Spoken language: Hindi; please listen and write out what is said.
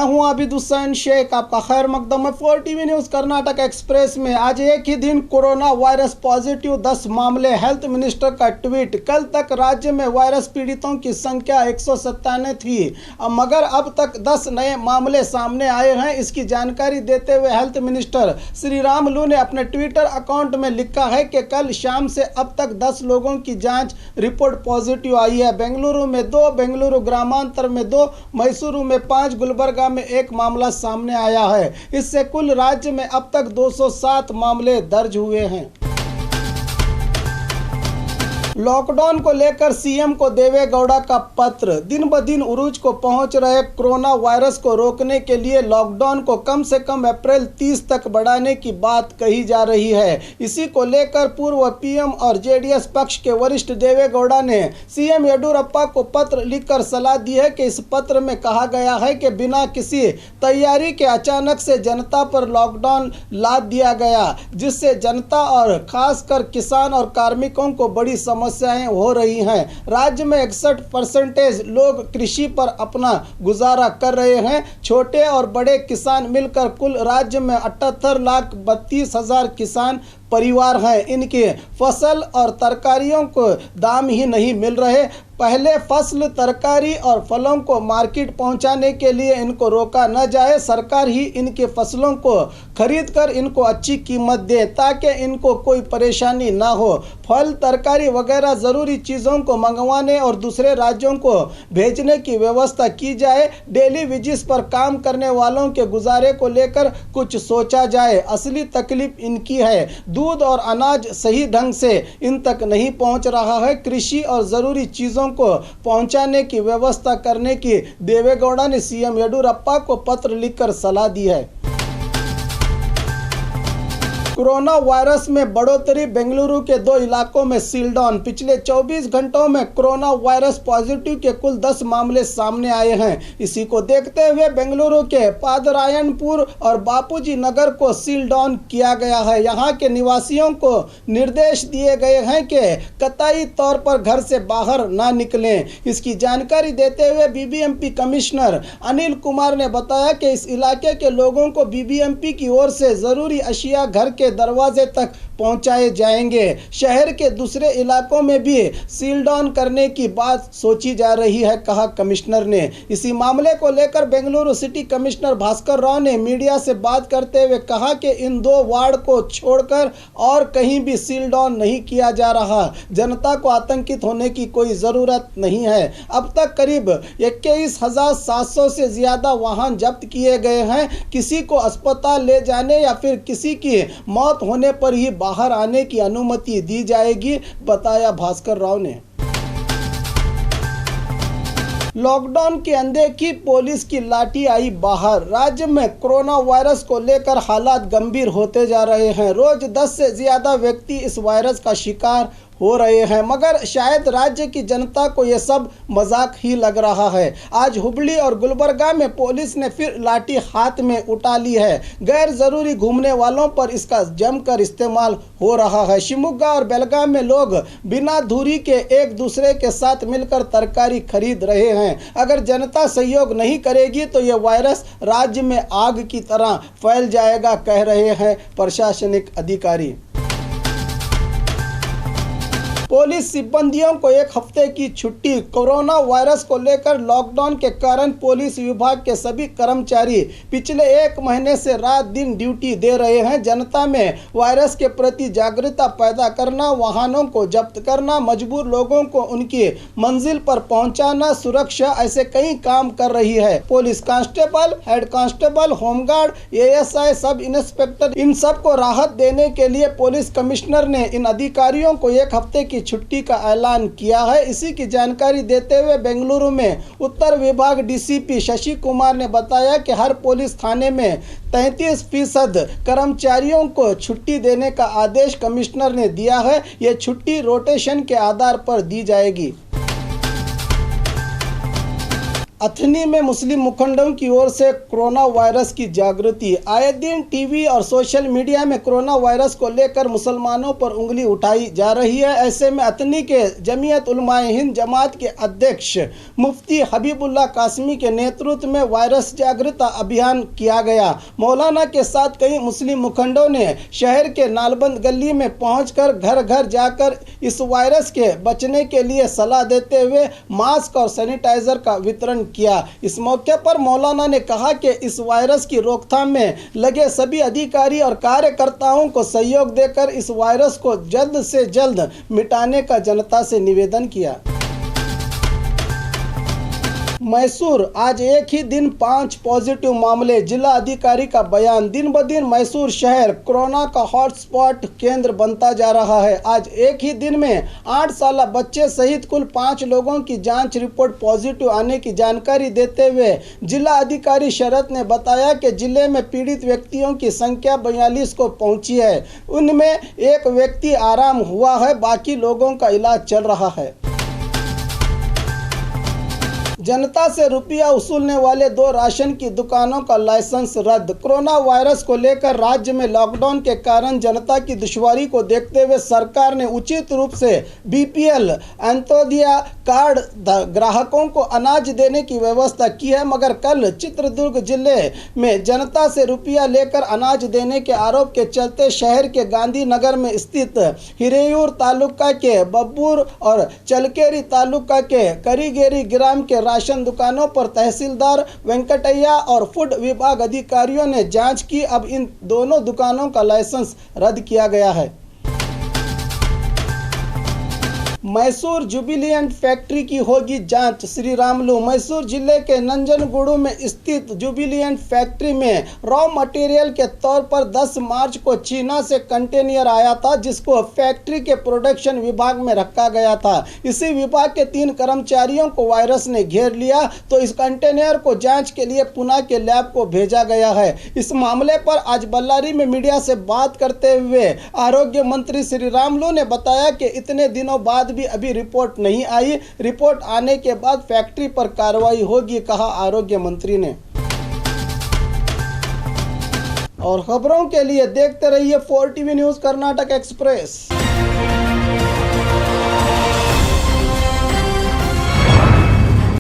हूं आबिद हुसैन शेख, आपका खैर मकदम है 4TV न्यूज कर्नाटक एक्सप्रेस में। आज एक ही दिन कोरोना वायरस पॉजिटिव 10 मामले, हेल्थ मिनिस्टर का ट्वीट। कल तक राज्य में वायरस पीड़ितों की संख्या 197 थी, मगर अब तक 10 नए मामले सामने आए हैं। इसकी जानकारी देते हुए हेल्थ मिनिस्टर श्री रामुलु ने अपने ट्विटर अकाउंट में लिखा है कि कल शाम से अब तक 10 लोगों की जांच रिपोर्ट पॉजिटिव आई है। बेंगलुरु में 2, बेंगलुरु ग्रामांतर में 2, मैसूरू में 5, गुलबर्गा में 1 मामला सामने आया है। इससे कुल राज्य में अब तक 207 मामले दर्ज हुए हैं। लॉकडाउन को लेकर सीएम को देवेगौड़ा का पत्र। दिन ब दिन उरूज को पहुंच रहे कोरोना वायरस को रोकने के लिए लॉकडाउन को कम से कम अप्रैल 30 तक बढ़ाने की बात कही जा रही है। इसी को लेकर पूर्व पीएम और जेडीएस पक्ष के वरिष्ठ देवेगौड़ा ने सीएम येडियुरप्पा को पत्र लिखकर सलाह दी है कि इस पत्र में कहा गया है कि बिना किसी तैयारी के अचानक से जनता पर लॉकडाउन लाद दिया गया, जिससे जनता और खासकर किसान और कार्मिकों को बड़ी समस्याएं हो रही हैं। राज्य में 61% लोग कृषि पर अपना गुजारा कर रहे हैं। छोटे और बड़े किसान मिलकर कुल राज्य में 78,32,000 किसान परिवार हैं। इनके फसल और तरकारियों को दाम ही नहीं मिल रहे। पहले फसल, तरकारी और फलों को मार्केट पहुंचाने के लिए इनको रोका न जाए। सरकार ही इनके फसलों को खरीद कर इनको अच्छी कीमत दे ताकि इनको कोई परेशानी ना हो। फल, तरकारी वगैरह ज़रूरी चीज़ों को मंगवाने और दूसरे राज्यों को भेजने की व्यवस्था की जाए। डेली वेजेस पर काम करने वालों के गुजारे को लेकर कुछ सोचा जाए। असली तकलीफ इनकी है। दूध और अनाज सही ढंग से इन तक नहीं पहुंच रहा है। कृषि और ज़रूरी चीज़ों को पहुंचाने की व्यवस्था करने की देवेगौड़ा ने सीएम येडियुरप्पा को पत्र लिखकर सलाह दी है। कोरोना वायरस में बढ़ोतरी, बेंगलुरु के 2 इलाकों में सीलडाउन। पिछले 24 घंटों में कोरोना वायरस पॉजिटिव के कुल 10 मामले सामने आए हैं। इसी को देखते हुए बेंगलुरु के पादरायणपुर और बापूजी नगर को सील डाउन किया गया है। यहाँ के निवासियों को निर्देश दिए गए हैं कि कतई तौर पर घर से बाहर ना निकलें। इसकी जानकारी देते हुए बीबीएमपी कमिश्नर अनिल कुमार ने बताया कि इस इलाके के लोगों को बीबीएमपी की ओर से ज़रूरी अशिया घर के दरवाजे तक पहुंचाए जाएंगे। शहर के दूसरे इलाकों में भी सील डाउन करने की बात सोची जा रही है, कहा कमिश्नर ने। इसी मामले को लेकर बेंगलुरु सिटी कमिश्नर भास्कर राव ने मीडिया से बात करते हुए कहा कि इन 2 वार्ड को छोड़कर और कहीं भी सील डाउन नहीं किया जा रहा। जनता को आतंकित होने की कोई ज़रूरत नहीं है। अब तक करीब 21,700 से ज़्यादा वाहन जब्त किए गए हैं। किसी को अस्पताल ले जाने या फिर किसी की मौत होने पर ही बाहर आने की अनुमति दी जाएगी, बताया भास्कर राव ने। लॉकडाउन की अनदेखी, पुलिस की लाठी आई बाहर। राज्य में कोरोना वायरस को लेकर हालात गंभीर होते जा रहे हैं। रोज 10 से ज्यादा व्यक्ति इस वायरस का शिकार हो रहे हैं, मगर शायद राज्य की जनता को यह सब मजाक ही लग रहा है। आज हुबली और गुलबर्गा में पुलिस ने फिर लाठी हाथ में उठा ली है। गैर जरूरी घूमने वालों पर इसका जमकर इस्तेमाल हो रहा है। शिवमोगा और बेलगाम में लोग बिना दूरी के एक दूसरे के साथ मिलकर तरकारी खरीद रहे हैं। अगर जनता सहयोग नहीं करेगी तो यह वायरस राज्य में आग की तरह फैल जाएगा, कह रहे हैं प्रशासनिक अधिकारी। पुलिस सिब्बंदियों को 1 हफ्ते की छुट्टी। कोरोना वायरस को लेकर लॉकडाउन के कारण पुलिस विभाग के सभी कर्मचारी पिछले 1 महीने से रात दिन ड्यूटी दे रहे हैं। जनता में वायरस के प्रति जागरूकता पैदा करना, वाहनों को जब्त करना, मजबूर लोगों को उनकी मंजिल पर पहुंचाना, सुरक्षा, ऐसे कई काम कर रही है। Police constable, head constable, home guard, ASI, sub inspector, इन सब को राहत देने के लिए पुलिस कमिश्नर ने इन अधिकारियों को 1 हफ्ते की छुट्टी का ऐलान किया है। इसी की जानकारी देते हुए बेंगलुरु में उत्तर विभाग डीसीपी शशि कुमार ने बताया कि हर पुलिस थाने में 33% कर्मचारियों को छुट्टी देने का आदेश कमिश्नर ने दिया है। यह छुट्टी रोटेशन के आधार पर दी जाएगी। अथनी में मुस्लिम मुखंडों की ओर से कोरोना वायरस की जागृति। आए दिन टीवी और सोशल मीडिया में कोरोना वायरस को लेकर मुसलमानों पर उंगली उठाई जा रही है। ऐसे में अथनी के जमीयत उलमाए हिंद जमात के अध्यक्ष मुफ्ती हबीबुल्लाह कासमी के नेतृत्व में वायरस जागरूकता अभियान किया गया। मौलाना के साथ कई मुस्लिम मुखंडों ने शहर के नालबंद गली में पहुंचकर घर घर जाकर इस वायरस के बचने के लिए सलाह देते हुए मास्क और सैनिटाइजर का वितरण किया। इस मौके पर मौलाना ने कहा कि इस वायरस की रोकथाम में लगे सभी अधिकारी और कार्यकर्ताओं को सहयोग देकर इस वायरस को जल्द से जल्द मिटाने का जनता से निवेदन किया। मैसूर, आज एक ही दिन 5 पॉजिटिव मामले, जिला अधिकारी का बयान। दिन ब दिन मैसूर शहर कोरोना का हॉटस्पॉट केंद्र बनता जा रहा है। आज एक ही दिन में 8 साल बच्चे सहित कुल 5 लोगों की जांच रिपोर्ट पॉजिटिव आने की जानकारी देते हुए जिला अधिकारी शरद ने बताया कि जिले में पीड़ित व्यक्तियों की संख्या 42 को पहुंची है। उनमें एक व्यक्ति आराम हुआ है, बाकी लोगों का इलाज चल रहा है। जनता से रुपया वसूलने वाले 2 राशन की दुकानों का लाइसेंस रद्द। कोरोना वायरस को लेकर राज्य में लॉकडाउन के कारण जनता की दुश्वारी को देखते हुए सरकार ने उचित रूप से बीपीएल अंत्योदय कार्ड ग्राहकों को अनाज देने की व्यवस्था की है, मगर कल चित्रदुर्ग जिले में जनता से रुपया लेकर अनाज देने के आरोप के चलते शहर के गांधीनगर में स्थित हिरेयूर तालुका के बब्बूर और चलकेरी तालुका के करीगेरी ग्राम के राशन दुकानों पर तहसीलदार वेंकटैया और फूड विभाग अधिकारियों ने जांच की। अब इन दोनों दुकानों का लाइसेंस रद्द किया गया है। मैसूर जुबिलिएंट फैक्ट्री की होगी जांच, श्री रामुलु। मैसूर जिले के नंजनगुडू में स्थित जुबिलिएंट फैक्ट्री में रॉ मटेरियल के तौर पर 10 मार्च को चीना से कंटेनर आया था, जिसको फैक्ट्री के प्रोडक्शन विभाग में रखा गया था। इसी विभाग के 3 कर्मचारियों को वायरस ने घेर लिया, तो इस कंटेनर को जांच के लिए पुणे के लैब को भेजा गया है। इस मामले पर आज बल्लारी में मीडिया से बात करते हुए आरोग्य मंत्री श्री रामुलु ने बताया कि इतने दिनों बाद भी अभी रिपोर्ट नहीं आई। रिपोर्ट आने के बाद फैक्ट्री पर कार्रवाई होगी, कहा आरोग्य मंत्री ने। और खबरों के लिए देखते रहिए 4 टीवी न्यूज़ कर्नाटक एक्सप्रेस।